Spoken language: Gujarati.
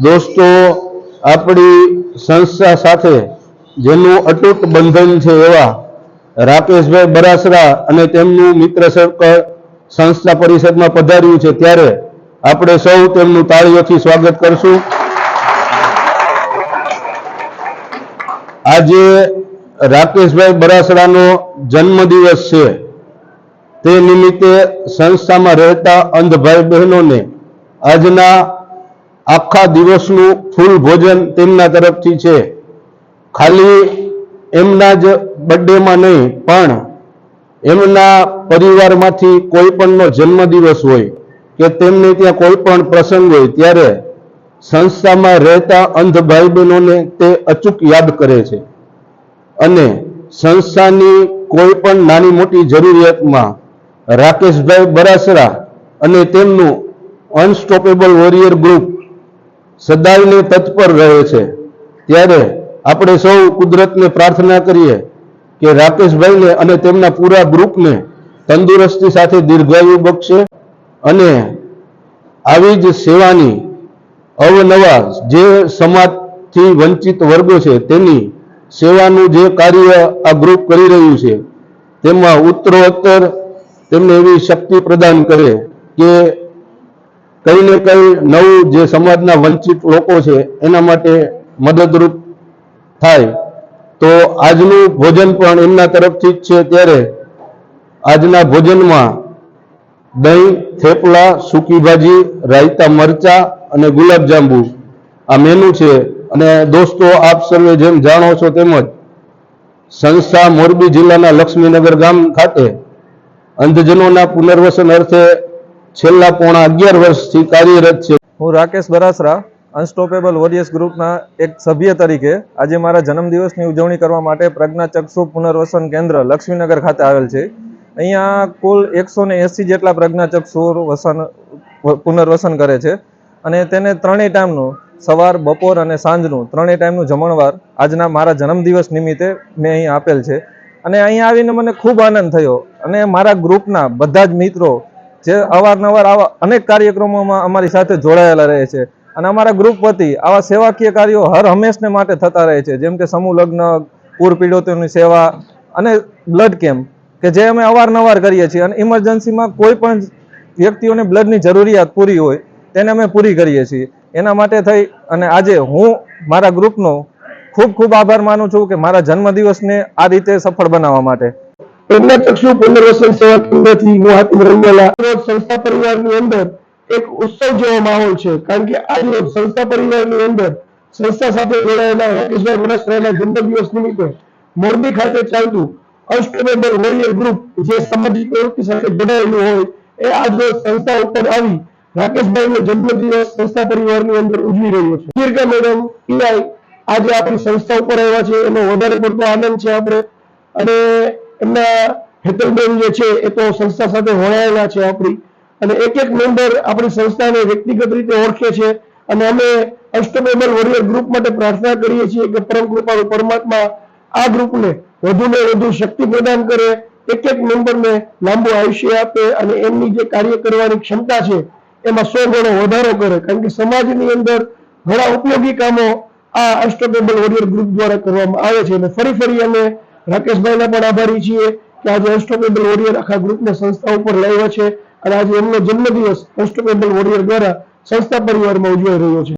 દોસ્તો, આપણી સંસ્થા સાથે જેનું અતૂટ બંધન છે એવા રાકેશભાઈ બરાસરા અને તેમનું મિત્ર સર્કલ સંસ્થા પરિષદમાં પધાર્યું છે, ત્યારે આપણે સૌ તેમનું તાળીઓથી સ્વાગત કરશું. આજે રાકેશભાઈ બરાસરાનો જન્મદિવસ છે. તે નિમિત્તે સંસ્થામાં રહેતા અંધ ભાઈ બહેનોને આજના આખા દિવસનું ફૂલ ભોજન તેમના તરફથી છે. ખાલી એમના જ બર્થડેમાં નહીં, પણ એમના પરિવારમાંથી કોઈ પણનો જન્મદિવસ હોય કે તેમને ત્યાં કોઈ પણ પ્રસંગ હોય ત્યારે સંસ્થામાં રહેતા અંધ ભાઈ બહેનોને તે અચૂક યાદ કરે છે અને સંસ્થાની કોઈ પણ નાની મોટી જરૂરિયાતમાં રાકેશભાઈ બરાસરા અને તેમનું અનસ્ટોપેબલ વોરિયર ગ્રુપ સદાયને તત્પર રહે છે. ત્યારે આપણે સૌ કુદરતને પ્રાર્થના કરીએ કે રાકેશભાઈને અને તેમના પૂરા ગ્રુપને તંદુરસ્તી સાથે દીર્ઘાયુ બક્ષે અને આવી જ સેવાની અવનવા જે સમાજથી વંચિત વર્ગો છે તેની સેવાનું જે કાર્ય આ ગ્રુપ કરી રહ્યું છે તેમાં ઉત્તરોત્તર તેમને એવી શક્તિ પ્રદાન કરે કે કંઈ ને કંઈ નવું જે સમાજના વંચિત લોકો છે એના માટે મદદરૂપ થાય. તો આજનું ભોજન પણ એમના તરફથી જ છે. ત્યારે આજના ભોજનમાં દહીં, થેપલા, સૂકી ભાજી, રાયતા, મરચા અને ગુલાબજાંબુ આ મેનુ છે. અને દોસ્તો, આપ સર્વે જેમ જાણો છો તેમજ સંસ્થા મોરબી જિલ્લાના લક્ષ્મીનગર ગામ ખાતે અંધજનોના પુનર્વસન અર્થે છેલ્લા પોણા 11 વર્ષથી કાર્યરત છે. હું રાકેશ બરાસરા અનસ્ટોપેબલ વોરિયર્સ ગ્રુપના એક સભ્ય તરીકે આજે મારા જન્મદિવસની ઉજવણી કરવા માટે પ્રજ્ઞાચક્ષુ પુનર્વસન કેન્દ્ર લક્ષ્મીનગર ખાતે આવેલ છે. અહીંયા કુલ 180 જેટલા પ્રજ્ઞાચક્ષુ પુનર્વસન કરે છે અને તેને ત્રણેય ટાઈમનું સવાર, બપોર અને સાંજનું ત્રણેય ટાઈમનું જમણવાર આજના મારા જન્મદિવસ નિમિત્તે મેં અહીં આપેલ છે. અને અહીંયા આવીને મને ખૂબ આનંદ થયો અને મારા ગ્રુપના બધા જ મિત્રો જે અવારનવાર આવા અનેક કાર્યક્રમોમાં અમારી સાથે જોડાયેલા રહે છે અને અમારા ગ્રુપ વતી આવા સેવાકીય કાર્યો હર હંમેશને માટે થતા રહે છે, જેમ કે સમૂહ લગ્ન, પૂર પીડિતોની સેવા અને બ્લડ કેમ્પ કે જે અમે અવારનવાર કરીએ છીએ. અને ઇમરજન્સીમાં કોઈ પણ વ્યક્તિઓને બ્લડની જરૂરિયાત પૂરી હોય તેને અમે પૂરી કરીએ છીએ. એના માટે થઈ અને આજે હું મારા ગ્રુપનો ખૂબ ખૂબ આભાર માનું છું કે મારા જન્મદિવસને આ રીતે સફળ બનાવવા માટે. પ્રજ્ઞાચક્ષુ પુનર્વસન સેવા કેન્દ્રથી હું હાતિમ રંગેલા સંસ્થા પરિવારની અંદર એક ઉત્સવ જેવો માહોલ છે. કારણ કે આજે સંસ્થા પરિવારની અંદર સંસ્થા સાથે જોડાયેલા રાકેશભાઈ બરાસરાના જન્મદિવસ નિમિત્તે મોરબી ખાતે ચાલતું અનસ્ટોપેબલ વોરિયર ગ્રુપ જે સામાજિક પ્રવૃત્તિ સાથે જોડાયેલું હોય એ આજે સંસ્થા ઉપર આવી રાકેશભાઈનો જન્મદિવસ સંસ્થા પરિવારની અંદર ઉજવી રહ્યો છે. દીર્ઘા મેડમ પીઆઈ આજે આપણી સંસ્થા ઉપર આવ્યા છે, એનો વધારે પડતો આનંદ છે આપણે. અને એમના હેતલબેન જે છે એ તો સંસ્થા સાથે જોડાયેલા છે આપણી, અને એક એક મેમ્બર આપણી સંસ્થાને વ્યક્તિગત રીતે ઓળખે છે. અને અમે અનસ્ટોપેબલ વોરિયર ગ્રુપ માટે પ્રાર્થના કરીએ છીએ કે પરમ કૃપાળુ પરમાત્મા આ ગ્રુપને વધુને વધુ શક્તિ પ્રદાન કરે, એક એક મેમ્બરને લાંબુ આયુષ્ય આપે અને એમની જે કાર્ય કરવાની ક્ષમતા છે એમાં 100 ગણો વધારો કરે. કારણ કે સમાજની અંદર ઘણા ઉપયોગી કામો આ અનસ્ટોપેબલ વોરિયર ગ્રુપ દ્વારા કરવામાં આવે છે. અને ફરી અમે રાકેશભાઈના પણ આભારી છીએ કે આજે અનસ્ટોપેબલ વોરિયર આખા ગ્રુપને સંસ્થા ઉપર લાવ્યા છે અને આજે એમનો જન્મદિવસ અનસ્ટોપેબલ વોરિયર દ્વારા સંસ્થા પરિવારમાં ઉજવાઈ રહ્યો છે.